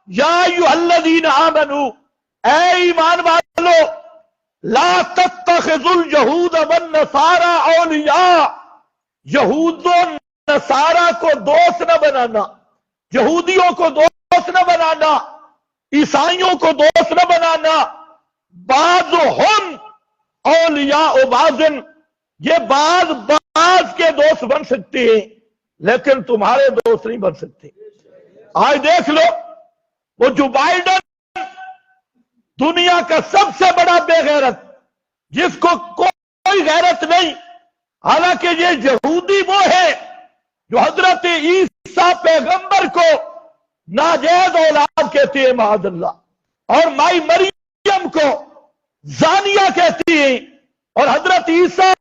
یا ایھا الذین آمنوا، اے ایمان والو، لا تتخذوا اليہود والنصارى اولیاء، یہود و نصارہ کو دوست نہ بنانا، یہودیوں کو دوست نہ بنانا، عیسائیوں کو دوست نہ بنانا، بعضهم اولیاء بعض، یہ بعض کے دوست بن سکتے ہیں لیکن تمہارے دوست نہیں بن سکتے۔ آج دیکھ لو، وہ جو بائیڈن دنیا کا سب سے بڑا بے غیرت، جس کو کوئی غیرت نہیں، حالانکہ یہ یہودی وہ ہے جو حضرت عیسیٰ پیغمبر کو ناجائز اولاد کہتے ہیں معاذ اللہ، اور مائی مریم کو زانیہ کہتی ہیں، اور حضرت عیسیٰ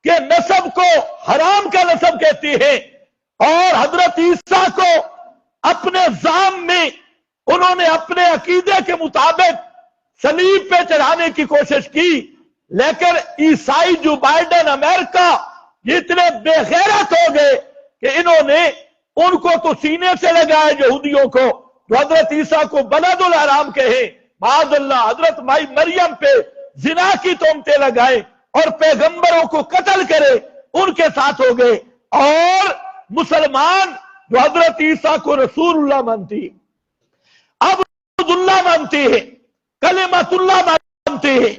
کے نسب کو حرام کا نسب کہتی ہیں، اور حضرت عیسیٰ کو اپنے زام میں انہوں نے اپنے عقیدے کے مطابق صلیب پہ چڑھانے کی کوشش کی، لیکن عیسائی جو بائیڈن امریکہ یہ اتنے بے غیرت ہو گئے کہ انہوں نے ان کو تو سینے سے لگائے یہودیوں کو جو حضرت عیسیٰ کو بلد الحرام کہے معاذ اللہ، حضرت مائی مریم پہ زنا کی تہمتیں لگائے اور پیغمبروں کو قتل کرے، ان کے ساتھ ہو گئے، اور مسلمان جو حضرت عیسیٰ کو رسول اللہ مانتی ہے، عبد اللہ مانتے ہیں، کلمۃ اللہ مانتے ہیں،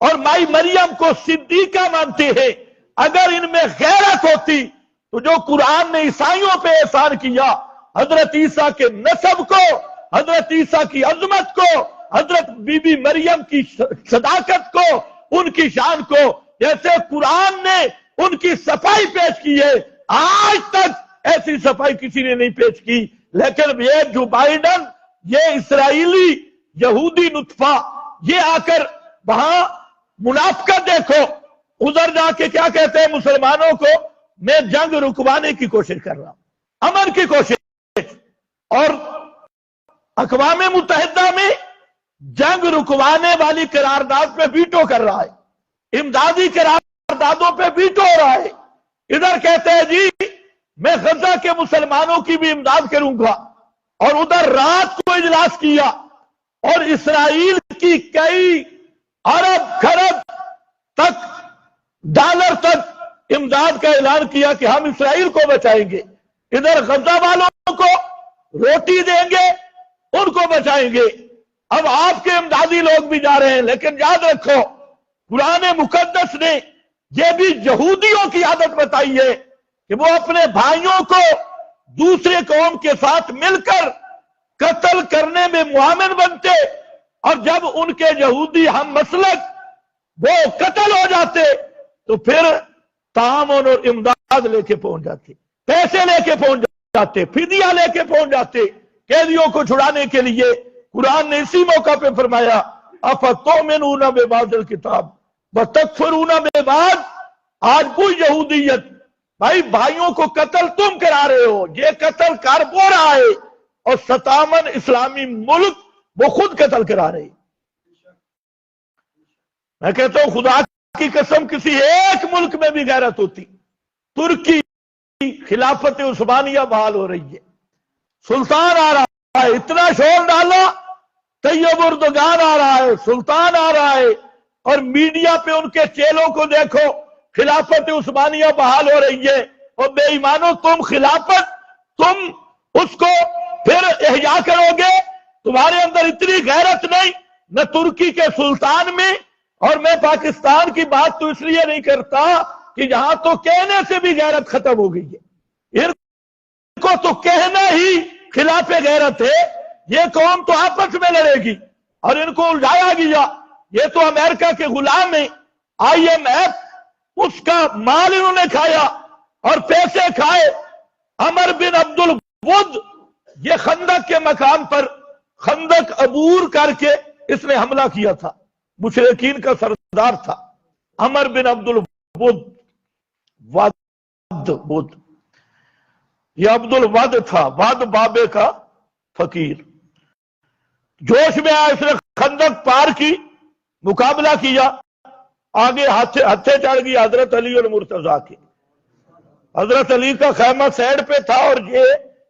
اور مائی مریم کو صدیقہ مانتے ہیں، اگر ان میں غیرت ہوتی تو جو قرآن نے عیسائیوں پہ احسان کیا، حضرت عیسیٰ کے نسب کو، حضرت عیسیٰ کی عظمت کو، حضرت بی بی مریم کی صداقت کو، ان کی شان کو، جیسے قرآن نے ان کی صفائی پیش کی ہے، آج تک ایسی صفائی کسی نے نہیں پیش کی، لیکن یہ جو بائیڈن، یہ اسرائیلی یہودی نطفہ، یہ آ کر وہاں منافقت دیکھو، ادھر جا کے کیا کہتے ہیں مسلمانوں کو، میں جنگ رکوانے کی کوشش کر رہا ہوں، امن کی کوشش، اور اقوام متحدہ میں جنگ رکوانے والی قرارداد پہ ویٹو کر رہا ہے، امدادی قراردادوں پہ ویٹو ہو رہا ہے، ادھر کہتے ہیں جی میں غزہ کے مسلمانوں کی بھی امداد کروں گا، اور ادھر رات کو اجلاس کیا اور اسرائیل کی کئی ارب خرب تک ڈالر تک امداد کا اعلان کیا کہ ہم اسرائیل کو بچائیں گے، ادھر غزہ والوں کو روٹی دیں گے، ان کو بچائیں گے۔ اب آپ کے امدادی لوگ بھی جا رہے ہیں، لیکن یاد رکھو قرآن مقدس نے یہ بھی یہودیوں کی عادت بتائی ہے کہ وہ اپنے بھائیوں کو دوسرے قوم کے ساتھ مل کر قتل کرنے میں معاون بنتے، اور جب ان کے یہودی ہم مسلک وہ قتل ہو جاتے تو پھر تعاون اور امداد لے کے پہنچ جاتے، پیسے لے کے پہنچ جاتے، فدیہ لے کے پہنچ جاتے قیدیوں کو چھڑانے کے لیے۔ قرآن نے اسی موقع پہ فرمایا افتؤمنون ببعض الکتاب وتکفرون ببعض، آج وہ یہودیت، بھائی بھائیوں کو قتل تم کرا رہے ہو، یہ قتل کر وہ رہا ہے، اور 57 اسلامی ملک وہ خود قتل کرا رہے ہیں۔ میں کہتا ہوں خدا کی قسم کسی ایک ملک میں بھی غیرت ہوتی، ترکی خلافت عثمانیہ بحال ہو رہی ہے، سلطان آ رہا ہے، اتنا شور ڈالا، طیب اردگان آ رہا ہے، سلطان آ رہا ہے، اور میڈیا پہ ان کے چیلوں کو دیکھو، خلافت عثمانیہ بحال ہو رہی ہے، اور بے ایمانو تم خلافت، تم اس کو پھر احیا کرو گے، تمہارے اندر اتنی غیرت نہیں، نہ ترکی کے سلطان میں، اور میں پاکستان کی بات تو اس لیے نہیں کرتا کہ یہاں تو کہنے سے بھی غیرت ختم ہو گئی ہے، ان کو تو کہنا ہی خلاف غیرت ہے، یہ قوم تو آپس میں لڑے گی، اور ان کو الجھایا گیا یہ تو امریکہ کے غلام ہیں، IMF اس کا مال انہوں نے کھایا اور پیسے کھائے۔ عمر بن عبد الود یہ خندق کے مقام پر خندق عبور کر کے اس نے حملہ کیا تھا، مشرکین کا سردار تھا عمر بن عبد الود، یہ عبد الود تھا، ود بابے کا فقیر، جوش میں آیا، اس نے خندق پار کی، مقابلہ کیا، آگے ہتھے چڑھ گئی حضرت علی اور مرتضیٰ کے، حضرت علی کا خیمہ سائڈ پہ تھا، اور یہ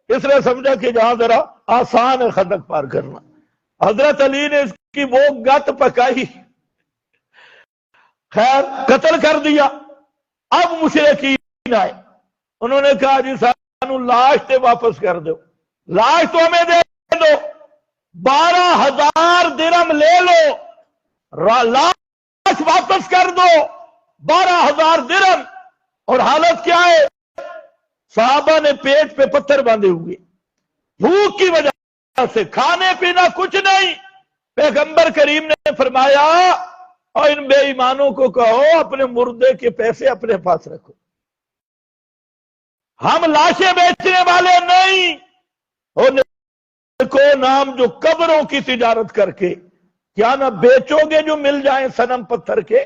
اس نے سمجھا کہ جہاں ذرا آسان ہے خندق پار کرنا۔ حضرت علی نے اس کی وہ گت پکائی، خیر قتل کر دیا۔ اب مشرکین آئے، انہوں نے کہا جی سانو لاش تے واپس کر دو، لاش تو ہمیں دے دو، 12,000 درہم لے لو، لاش واپس کر دو، 12,000 درہم۔ اور حالت کیا ہے؟ صحابہ نے پیٹ پہ پتھر باندھے ہوئے، بھوک کی وجہ سے، کھانے پینا کچھ نہیں۔ پیغمبر کریم نے فرمایا اور ان بے ایمانوں کو کہو اپنے مردے کے پیسے اپنے پاس رکھو، ہم لاشیں بیچنے والے نہیں۔ اور کو نام جو قبروں کی تجارت کر کے، کیا نہ بیچو گے جو مل جائیں صنم پتھر کے؟